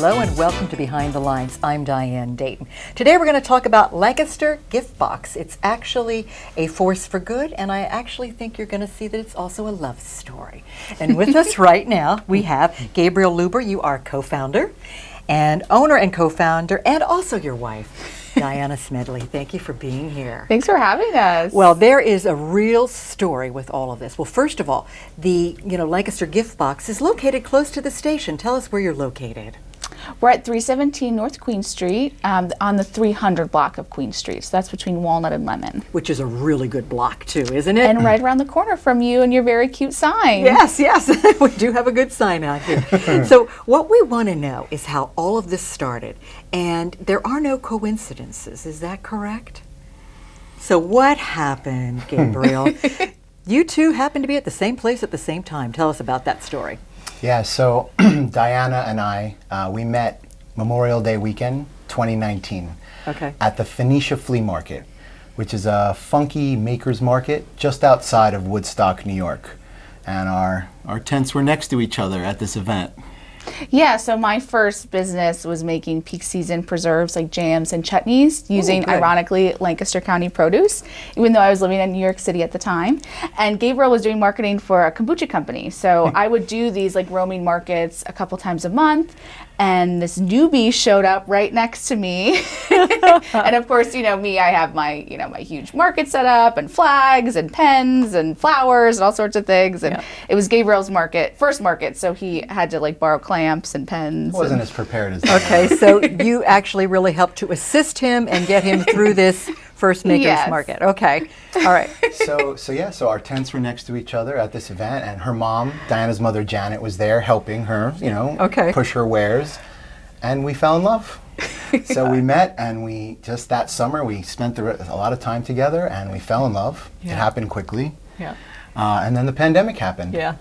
Hello and welcome to Behind the Lines. I'm Diane Dayton. Today we're going to talk about Lancaster Gift Box. It's actually a force for good, and I actually think you're going to see that it's also a love story. And with us right now, we have Gabriel Luber. You are co-founder and owner and co-founder, and also your wife, Diana Smedley. Thank you for being here. Thanks for having us. Well, there is a real story with all of this. Well, first of all, the Lancaster Gift Box is located close to the station. Tell us where you're located. We're at 317 North Queen Street on the 300 block of Queen Street. So that's between Walnut and Lemon. Which is a really good block too, isn't it? And right around the corner from you and your very cute sign. Yes, yes. We do have a good sign out here. So what we want to know is how all of this started. And there are no coincidences, is that correct? So what happened, Gabriel? You two happened to be at the same place at the same time. Tell us about that story. Yeah, so Diana and I, we met Memorial Day weekend 2019 at the Phoenicia Flea Market, which is a funky maker's market just outside of Woodstock, New York. And our tents were next to each other at this event. Yeah, so my first business was making peak season preserves like jams and chutneys using, ironically, Lancaster County produce, even though I was living in New York City at the time. And Gabriel was doing marketing for a kombucha company. So I would do these like roaming markets a couple times a month. And this newbie showed up right next to me. And of course, me, I have my, my huge market set up and flags and pens and flowers and all sorts of things. And it was Gabriel's first market. So he had to like borrow clamps and pens. Wasn't as prepared as that. Okay, so you actually really helped to assist him and get him through this first maker's market. Okay, all right. So our tents were next to each other at this event, and her mom, Diana's mother, Janet, was there helping her, push her wares, and we fell in love. So we met, and we just that summer we spent a lot of time together, and we fell in love. It happened quickly. Yeah. And then the pandemic happened. Yeah.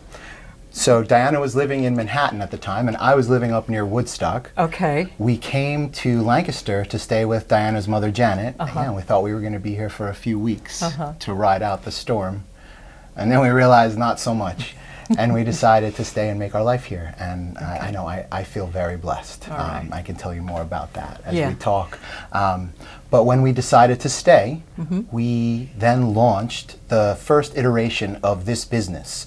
So Diana was living in Manhattan at the time, and I was living up near Woodstock. Okay. We came to Lancaster to stay with Diana's mother, Janet. And we thought we were going to be here for a few weeks to ride out the storm. And then we realized not so much. And we decided to stay and make our life here. And I know I feel very blessed. I can tell you more about that as we talk. But when we decided to stay, we then launched the first iteration of this business,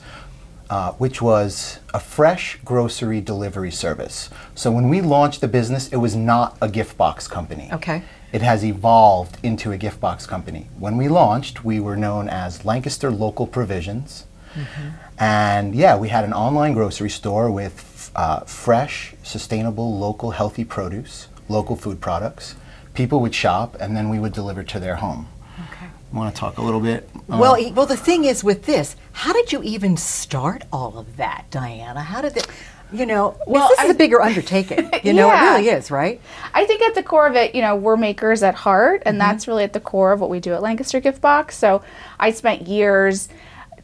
which was a fresh grocery delivery service. So when we launched the business, it was not a gift box company. Okay. It has evolved into a gift box company. When we launched, we were known as Lancaster Local Provisions. And we had an online grocery store with fresh, sustainable, local, healthy produce, local food products. People would shop, and then we would deliver to their home. Okay. Want to talk a little bit? Well, the thing is with this, how did you even start all of that, Diana? How did it, this is a bigger undertaking, it really is, right? I think at the core of it, we're makers at heart, and that's really at the core of what we do at Lancaster Gift Box. So I spent years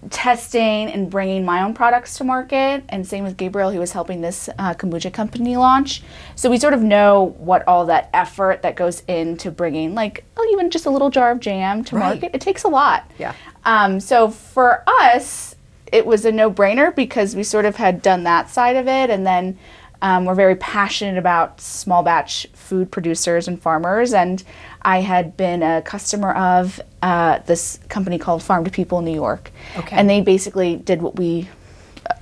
testing and bringing my own products to market, and same with Gabriel, who was helping this kombucha company launch. So we sort of know what all that effort that goes into bringing even just a little jar of jam to market. It takes a lot. Yeah. So for us, it was a no-brainer because we sort of had done that side of it, and then we're very passionate about small batch food producers and farmers, and I had been a customer of this company called Farm to People in New York. Okay. And they basically did what we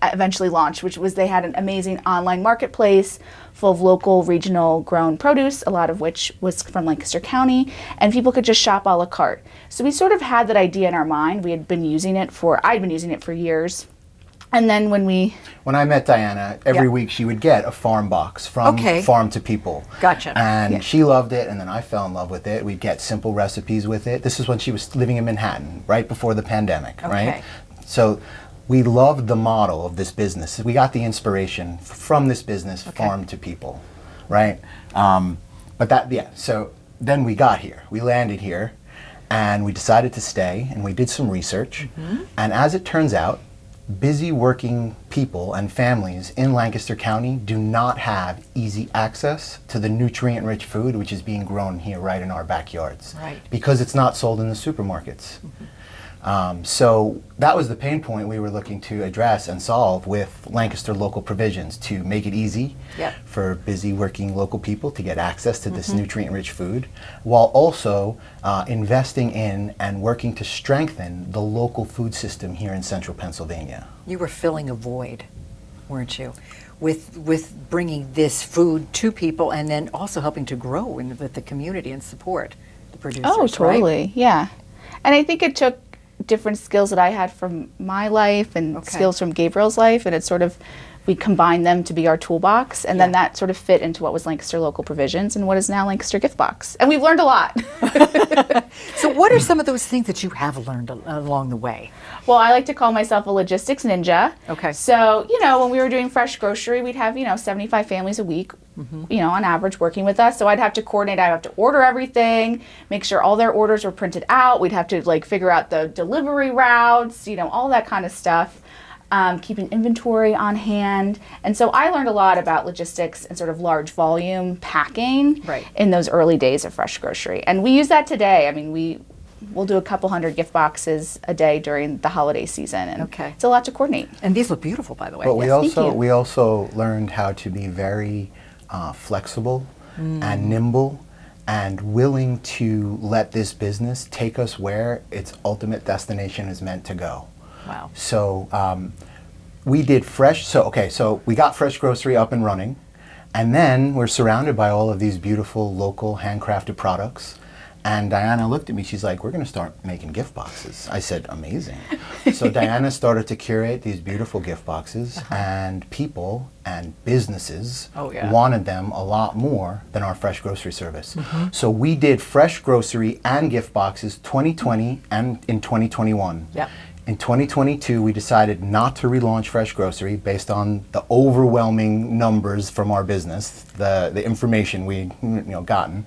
eventually launched, which was they had an amazing online marketplace full of local, regional grown produce, a lot of which was from Lancaster County, and people could just shop a la carte. So we sort of had that idea in our mind. I'd been using it for years. And then when I met Diana, every week she would get a farm box from Farm to People. Gotcha. And she loved it, and then I fell in love with it. We'd get simple recipes with it. This is when she was living in Manhattan, right before the pandemic, right? So we loved the model of this business. We got the inspiration from this business, Farm to People, right? So then we got here. We landed here, and we decided to stay, and we did some research. And as it turns out, busy working people and families in Lancaster County do not have easy access to the nutrient-rich food which is being grown here right in our backyards. Right. Because it's not sold in the supermarkets. So that was the pain point we were looking to address and solve with Lancaster Local Provisions, to make it easy for busy working local people to get access to this nutrient-rich food, while also investing in and working to strengthen the local food system here in central Pennsylvania. You were filling a void, weren't you? With bringing this food to people, and then also helping to grow with the community and support the producers. Oh, totally. Right? Yeah. And I think it took different skills that I had from my life and skills from Gabriel's life, and it sort of, we combined them to be our toolbox, and then that sort of fit into what was Lancaster Local Provisions and what is now Lancaster Gift Box. And we've learned a lot. So what are some of those things that you have learned along the way? Well, I like to call myself a logistics ninja. Okay. So, you know, when we were doing fresh grocery, we'd have, 75 families a week, on average working with us. So I'd have to coordinate, I'd have to order everything, make sure all their orders were printed out. We'd have to figure out the delivery routes, all that kind of stuff. Keeping inventory on hand. And so I learned a lot about logistics and sort of large volume packing in those early days of fresh grocery. And we use that today. I mean, we'll do a couple hundred gift boxes a day during the holiday season. And it's a lot to coordinate. And these look beautiful, by the way. But we also learned how to be very flexible and nimble and willing to let this business take us where its ultimate destination is meant to go. Wow. So we did so we got fresh grocery up and running, and then we're surrounded by all of these beautiful local handcrafted products. And Diana looked at me, she's like, we're going to start making gift boxes. I said, amazing. So Diana started to curate these beautiful gift boxes, and people and businesses wanted them a lot more than our fresh grocery service. So we did fresh grocery and gift boxes 2020 and in 2021. Yep. In 2022, we decided not to relaunch fresh grocery based on the overwhelming numbers from our business, the information we'd gotten,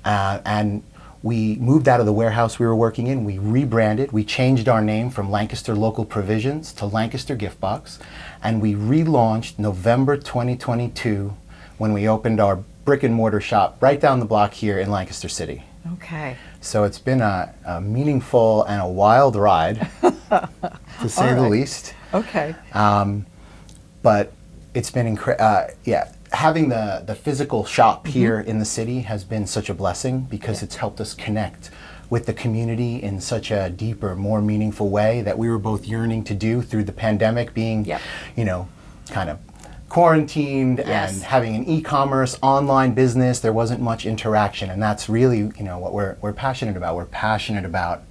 and we moved out of the warehouse we were working in. We rebranded. We changed our name from Lancaster Local Provisions to Lancaster Gift Box, and we relaunched November 2022 when we opened our brick and mortar shop right down the block here in Lancaster City. Okay. So it's been a meaningful and a wild ride, to say the least. Okay. But it's been having the physical shop here in the city has been such a blessing, because it's helped us connect with the community in such a deeper, more meaningful way that we were both yearning to do through the pandemic, being, kind of quarantined and having an e-commerce online business. There wasn't much interaction, and that's really what we're passionate about. We're passionate about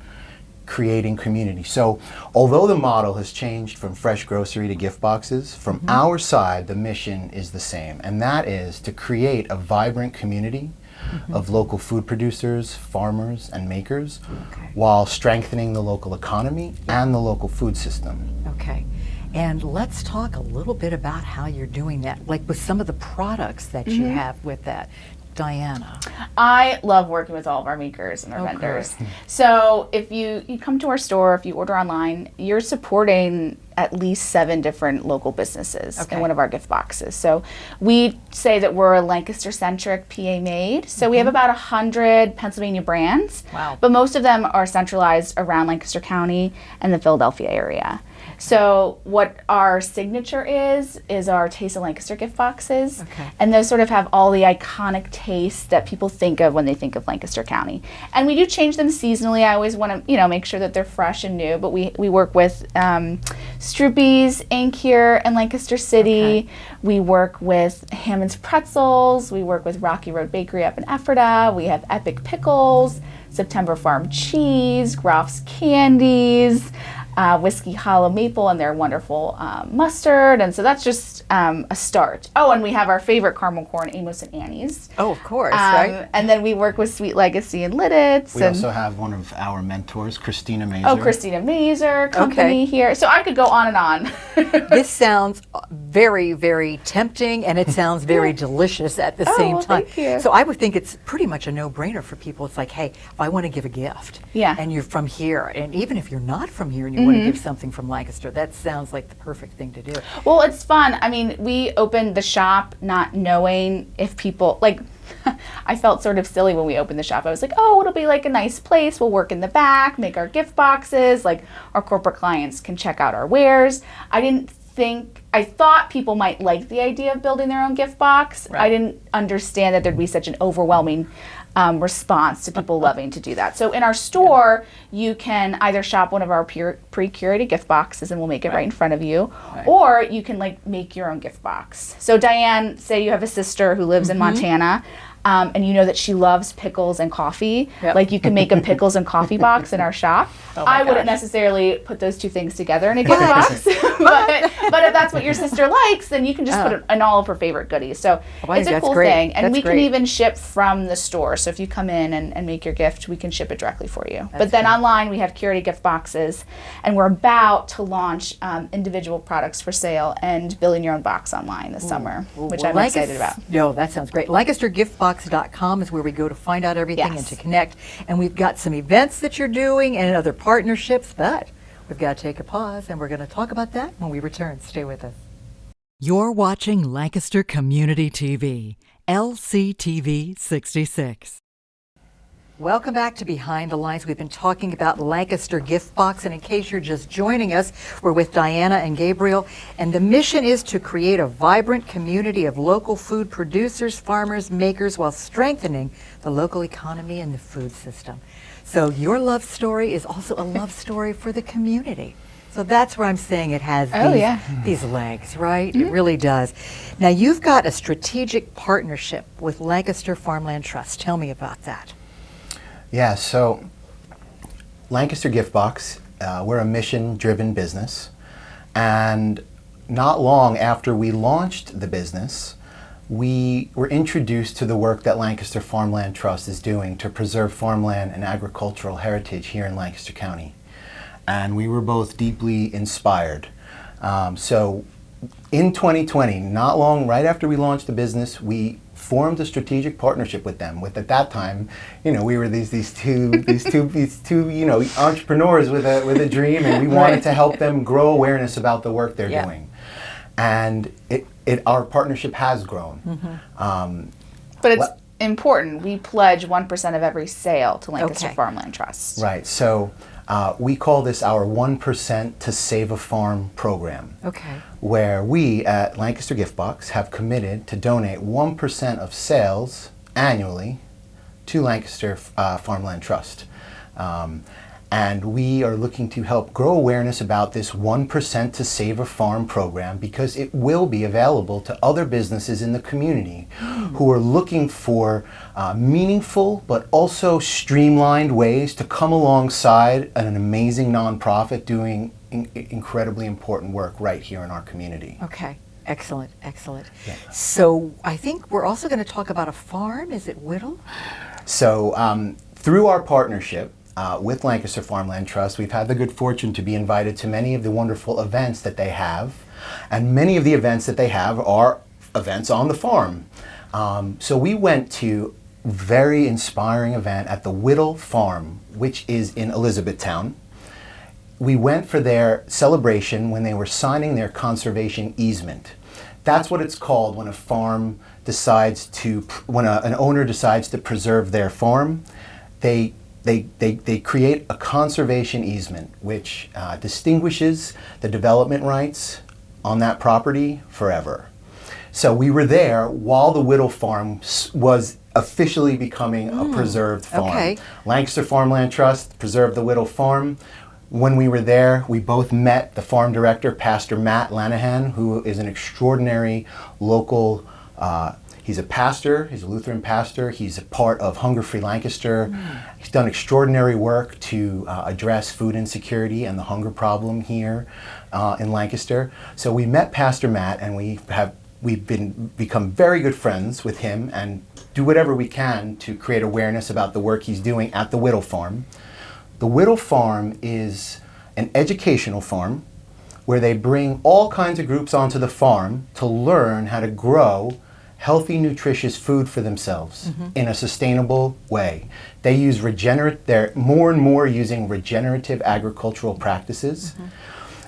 creating community. So although the model has changed from fresh grocery to gift boxes, from our side the mission is the same, and that is to create a vibrant community of local food producers, farmers, and makers, while strengthening the local economy and the local food system. Okay. And let's talk a little bit about how you're doing that, like with some of the products that you have with that. Diana. I love working with all of our makers and our vendors. So if you come to our store, if you order online, you're supporting at least 7 different local businesses in one of our gift boxes. So we say that we're a Lancaster-centric PA made. So we have about 100 Pennsylvania brands, but most of them are centralized around Lancaster County and the Philadelphia area. So what our signature is our Taste of Lancaster gift boxes. And those sort of have all the iconic tastes that people think of when they think of Lancaster County. And we do change them seasonally. I always want to, make sure that they're fresh and new, but we work with Stroopy's Inc. here in Lancaster City. We work with Hammond's Pretzels. We work with Rocky Road Bakery up in Ephrata. We have Epic Pickles, September Farm Cheese, Groff's Candies, Whiskey Hollow Maple and their wonderful mustard. And so that's just a start. Oh, and we have our favorite caramel corn, Amos and Annie's. Oh, of course, right? And then we work with Sweet Legacy and Lidditz. We also have one of our mentors, Christina Mazer. Oh, Christina Mazer company here. So I could go on and on. This sounds very, very tempting, and it sounds very delicious at the same time. Thank you. So I would think it's pretty much a no-brainer for people. It's like, hey, if I want to give a gift, and you're from here, and even if you're not from here and you want to give something from Lancaster, that sounds like the perfect thing to do. Well, it's fun. I mean, we opened the shop not knowing if people, I felt sort of silly when we opened the shop. I was like, oh, it'll be like a nice place. We'll work in the back, make our gift boxes. Like our corporate clients can check out our wares. I thought people might like the idea of building their own gift box. Right. I didn't understand that there'd be such an overwhelming response to people loving to do that. So in our store, you can either shop one of our pre-curated gift boxes and we'll make it right in front of you, or you can like make your own gift box. So Diane, say you have a sister who lives in Montana, and you know that she loves pickles and coffee. Yep. Like you can make a pickles and coffee box in our shop. Oh my I wouldn't gosh. necessarily put those two things together in a gift box, but if that's what your sister likes, then you can just put it in all of her favorite goodies. So Wow, it's a that's cool great. thing, and That's we can great. even ship from the store. So if you come in and make your gift, we can ship it directly for you. That's But then great. online, we have curated gift boxes, and we're about to launch individual products for sale and building your own box online this summer, which I'm excited about. No, that sounds great. LancasterGiftBox.com is where we go to find out everything and Yes. to connect. And we've got some events that you're doing and other partnerships, but we've got to take a pause and we're going to talk about that when we return. Stay with us. You're watching Lancaster Community TV, LCTV 66. Welcome back to Behind the Lines. We've been talking about Lancaster Gift Box, and in case you're just joining us, we're with Diana and Gabriel, and the mission is to create a vibrant community of local food producers, farmers, makers, while strengthening the local economy and the food system. So your love story is also a love story for the community. So that's where I'm saying it has these legs, right? It really does. Now you've got a strategic partnership with Lancaster Farmland Trust. Tell me about that. Yeah, so Lancaster Gift Box, we're a mission-driven business, and not long after we launched the business, we were introduced to the work that Lancaster Farmland Trust is doing to preserve farmland and agricultural heritage here in Lancaster County. And we were both deeply inspired. So in 2020, not long right after we launched the business, we formed a strategic partnership with them. With at that time, we were these two entrepreneurs with a dream, and we wanted to help them grow awareness about the work they're doing. And our partnership has grown. But it's important. We pledge 1% of every sale to Lancaster Farmland Trust. Right. So we call this our 1% to Save a Farm program. Okay. Where we at Lancaster Gift Box have committed to donate 1% of sales annually to Lancaster Farmland Trust. And we are looking to help grow awareness about this 1% to Save a Farm program, because it will be available to other businesses in the community who are looking for meaningful but also streamlined ways to come alongside an amazing nonprofit doing incredibly important work right here in our community. Okay. Excellent. Excellent. Yeah. So I think we're also going to talk about a farm. Is it Whittle? So through our partnership with Lancaster Farmland Trust, we've had the good fortune to be invited to many of the wonderful events that they have. And many of the events that they have are events on the farm. So we went to a very inspiring event at the Whittle Farm, which is in Elizabethtown. We went for their celebration when they were signing their conservation easement. That's what it's called when a farm decides to, when an owner decides to preserve their farm. They create a conservation easement which distinguishes the development rights on that property forever. So we were there while the Whittle Farm was officially becoming a preserved farm. Okay. Lancaster Farmland Trust preserved the Whittle Farm. When we were there, we both met the farm director, Pastor Matt Lanahan, who is an extraordinary local, he's a pastor, he's a Lutheran pastor, he's a part of Hunger Free Lancaster. He's done extraordinary work to address food insecurity and the hunger problem here in Lancaster. So we met Pastor Matt, and we've become very good friends with him and do whatever we can to create awareness about the work he's doing at the Whittle Farm. The Whittle Farm is an educational farm where they bring all kinds of groups onto the farm to learn how to grow healthy, nutritious food for themselves in a sustainable way. They use they're more and more using regenerative agricultural practices.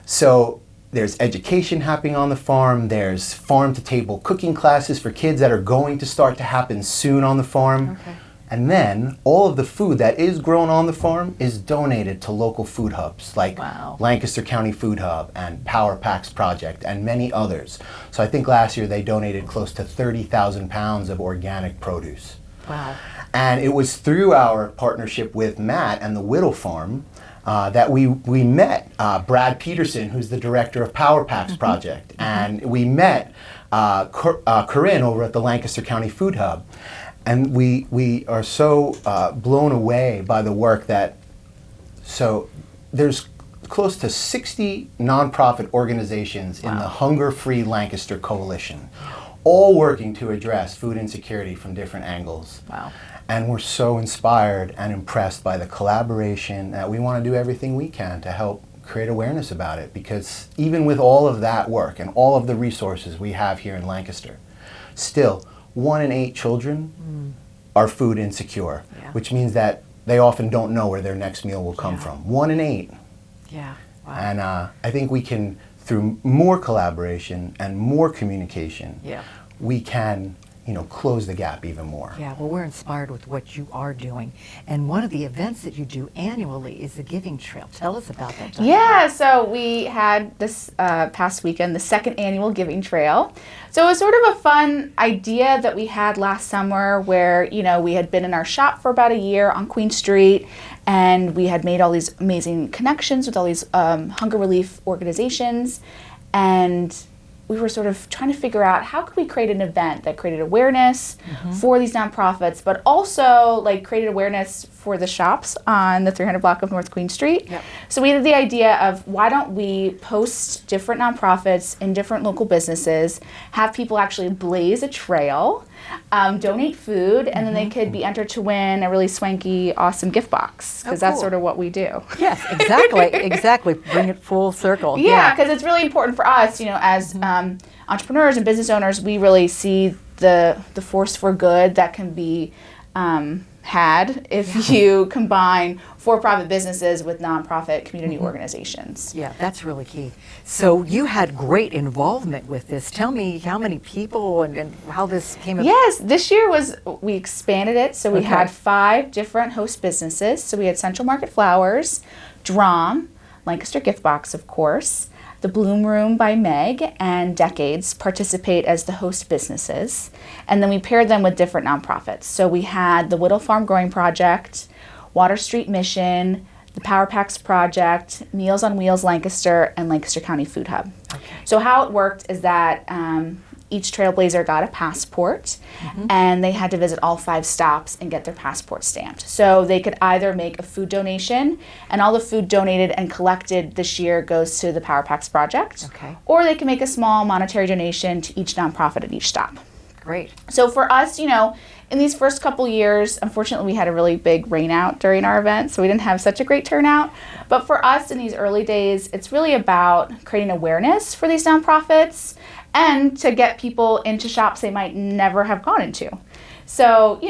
So there's education happening on the farm. There's farm-to-table cooking classes for kids that are going to start to happen soon on the farm. Okay. And then all of the food that is grown on the farm is donated to local food hubs like Wow. Lancaster County Food Hub and Power Packs Project and many others. So I think last year they donated close to 30,000 pounds of organic produce. Wow. And it was through our partnership with Matt and the Whittle Farm that we met Brad Peterson, who's the director of Power Packs Project, and we met Corinne over at the Lancaster County Food Hub. And we are so blown away by the work so there's close to 60 nonprofit organizations in the Hunger Free Lancaster Coalition, all working to address food insecurity from different angles. Wow. And we're so inspired and impressed by the collaboration that we want to do everything we can to help create awareness about it, because even with all of that work and all of the resources we have here in Lancaster, still 1 in 8 children are food insecure, which means that they often don't know where their next meal will come from. 1 in 8. Yeah. Wow. And I think we can, through more collaboration and more communication, we can close the gap even more. Yeah, well, we're inspired with what you are doing. And one of the events that you do annually is the Giving Trail. Tell us about that. Diane. Yeah, so we had this past weekend, the 2nd annual Giving Trail. So it was sort of a fun idea that we had last summer where, we had been in our shop for about a year on Queen Street, and we had made all these amazing connections with all these hunger relief organizations, and we were sort of trying to figure out how could we create an event that created awareness for these nonprofits, but also created awareness for the shops on the 300 block of North Queen Street. Yep. So we had the idea of why don't we post different nonprofits in different local businesses, have people actually blaze a trail, donate food, and then they could be entered to win a really swanky, awesome gift box, because that's cool. sort of what we do. Yes, exactly, exactly. Bring it full circle. Yeah, because it's really important for us, as entrepreneurs and business owners, we really see the force for good that can be had if you combine for-profit businesses with nonprofit community organizations. Yeah, that's really key. So you had great involvement with this. Tell me how many people and how this came about. Yes, this year we expanded it, so we had 5 different host businesses. So we had Central Market Flowers, Drom, Lancaster Gift Box, of course, the Bloom Room by Meg, and Decades participate as the host businesses. And then we paired them with different nonprofits. So we had the Whittle Farm Growing Project, Water Street Mission, the Power Packs Project, Meals on Wheels Lancaster, and Lancaster County Food Hub. Okay. So how it worked is that each trailblazer got a passport, and they had to visit all 5 stops and get their passport stamped. So they could either make a food donation, and all the food donated and collected this year goes to the Power Packs Project, or they can make a small monetary donation to each nonprofit at each stop. Great. So for us, in these first couple years, unfortunately, we had a really big rain out during our event, so we didn't have such a great turnout. But for us in these early days, it's really about creating awareness for these nonprofits and to get people into shops they might never have gone into. So,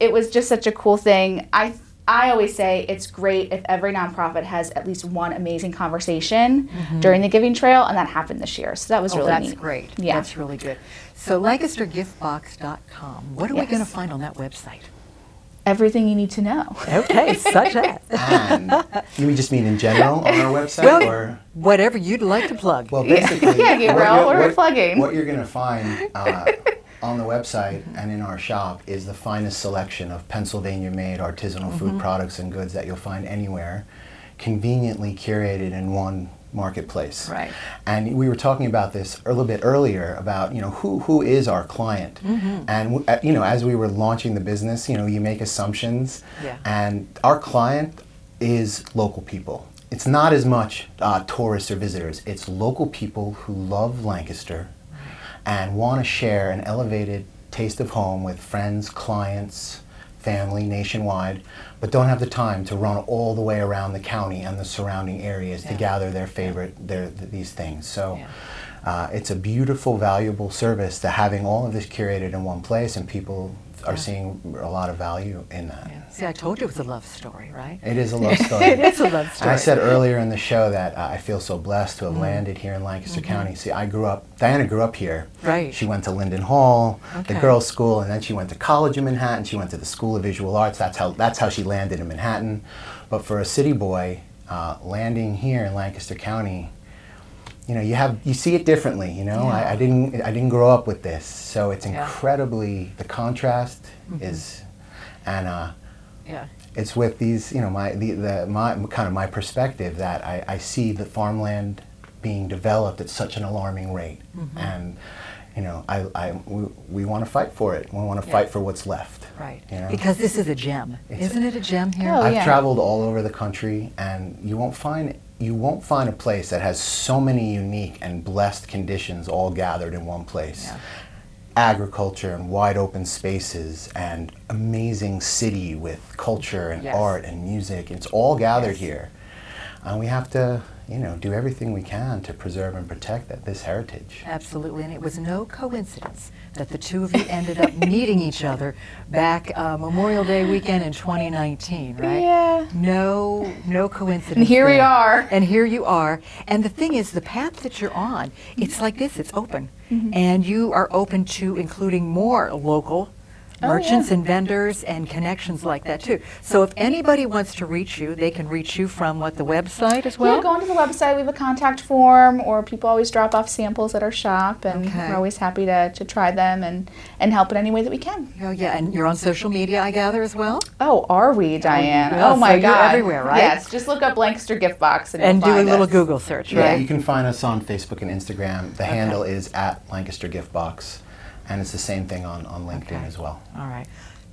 it was just such a cool thing. I always say it's great if every nonprofit has at least one amazing conversation during the Giving Trail, and that happened this year. So that was really neat. That's great. Yeah. That's really good. So LancasterGiftBox.com. What are we going to find on that website? Everything you need to know. Okay, such as. And you just mean in general on our website? Well, or? Whatever you'd like to plug. Well, basically, Yeah, Gabriel, what are we plugging? What you're going to find on the website and in our shop is the finest selection of Pennsylvania-made artisanal food products and goods that you'll find anywhere, conveniently curated in one marketplace. Right. And we were talking about this a little bit earlier about who is our client, and as we were launching the business, you make assumptions, and our client is local people. It's not as much tourists or visitors. It's local people who love Lancaster and want to share an elevated taste of home with friends, clients, family nationwide, but don't have the time to run all the way around the county and the surrounding areas to gather their favorite these things. So it's a beautiful, valuable service to having all of this curated in one place, and people are seeing a lot of value in that. Yeah. See, I told you it was a love story, right? It is a love story. It is a love story. And I said earlier in the show that I feel so blessed to have landed here in Lancaster County. See, Diana grew up here. Right. She went to Linden Hall, Okay. the girls' school, and then she went to college in Manhattan. She went to the School of Visual Arts. That's how she landed in Manhattan. But for a city boy, landing here in Lancaster County, you know, you see it differently. You know, Yeah. I didn't grow up with this, so it's Yeah. incredibly, the contrast is, and Yeah. it's with these, you know, my kind of my perspective that I see the farmland being developed at such an alarming rate, and you know, we want to fight for it. We want to fight for what's left. Right. You know? Because this is a gem. Isn't it a gem here? Oh, I've yeah. traveled all over the country, and you won't find a place that has so many unique and blessed conditions all gathered in one place. Yeah. Agriculture and wide open spaces and amazing city with culture and Yes. art and music. It's all gathered Yes. here. And we have to, you know, do everything we can to preserve and protect this heritage. Absolutely, and it was no coincidence that the two of you ended up meeting each other back Memorial Day weekend in 2019, right? Yeah. No coincidence. And here we there. are. And here you are. And the thing is, the path that you're on, it's like this, it's open. And you are open to including more local merchants and vendors and connections like that too. So if anybody wants to reach you, they can reach you from what, the website as well? Yeah, go onto the website. We have a contact form, or people always drop off samples at our shop, and Okay. we're always happy to try them and help in any way that we can. Oh, yeah, and you're on social media, I gather, as well? Oh, are we, Diane? yeah, Oh my so you're God! everywhere, right? Yes, just look up Lancaster Gift Box and And you'll do a find little us. Google search, Yeah, right? you can find us on Facebook and Instagram. The handle is at Lancaster Gift Box, and it's the same thing on LinkedIn Okay. as well. All right.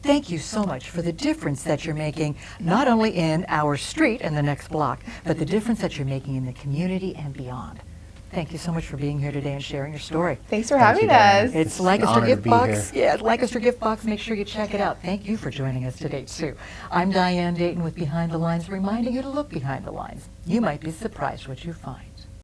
Thank you so much for the difference that you're making, not only in our street and the next block, but the difference that you're making in the community and beyond. Thank you so much for being here today and sharing your story. Thanks for Thank having you, Diane. us. It's an Lancaster honor to Gift be Box. here. Yeah, Lancaster Gift Box. Make sure you check it out. Thank you for joining us today, too. I'm Diane Dayton with Behind the Lines, reminding you to look behind the lines. You might be surprised what you find.